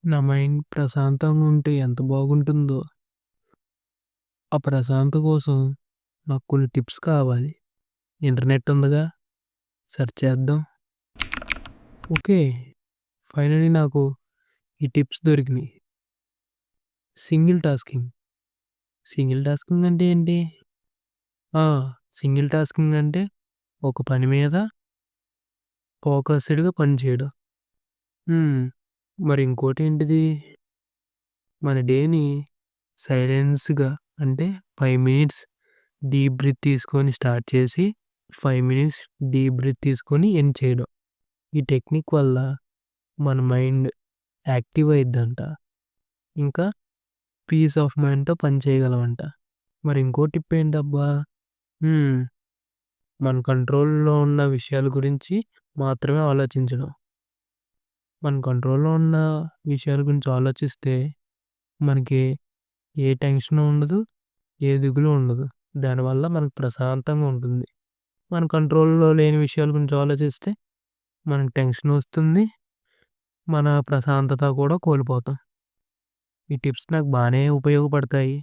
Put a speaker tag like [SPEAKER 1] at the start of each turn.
[SPEAKER 1] నా మైండ్ ప్రశాంతంగా ఉంటే ఎంత బాగుంటుందో. ఆ ప్రశాంతత కోసం నాకు కొన్ని టిప్స్ కావాలి. ఇంటర్నెట్ ఉందిగా, సెర్చ్ చేద్దాం. ఓకే. ఫైనల్లీ నాకు ఈ టిప్స్ దొరికినాయి. Single tasking. సింగిల్ టాస్కింగ్ అంటే ఏంటి? ఆ! సింగిల్ టాస్కింగ్ అంటే ఒక పని మీద ఫోకస్డ్‌గా పని చేయడం. హ్మ్. మరి ఇంకోటేంటిది? మన డేని సైలెన్స్‌గా అంటే 5 మినిట్స్ డీప్ బ్రీత్ తీసుకొని స్టార్ట్ చేసి 5 మినిట్స్ డీప్ బ్రీత్ తీసుకొని ఎండ్ చేయడం. ఈ టెక్నిక్ వల్ల మన మైండ్ యాక్టివ్ అయిద్దంట. ఇంకా పీస్ ఆఫ్ మైండ్‌తో పని చేయగలమంట. మరి ఇంకో టిప్ ఏంటబ్బా? హ్మ్. మన కంట్రోల్‌లో ఉన్న విషయాల గురించి మాత్రమే ఆలోచించడం. మన కంట్రోల్‌లో ఉన్న విషయాల గురించి ఆలోచిస్తే మనకి ఏ టెన్షను ఉండదు. ఏ దిగులు ఉండదు. దానివల్ల మనకు ప్రశాంతంగా ఉంటుంది. మన కంట్రోల్‌లో లేని విషయాల గురించి ఆలోచిస్తే మనకు టెన్షనొస్తుంది. మన ప్రశాంతత కూడా కోల్పోతాం. ఈ టిప్స్ నాకు బానే ఉపయోగపడతాయి.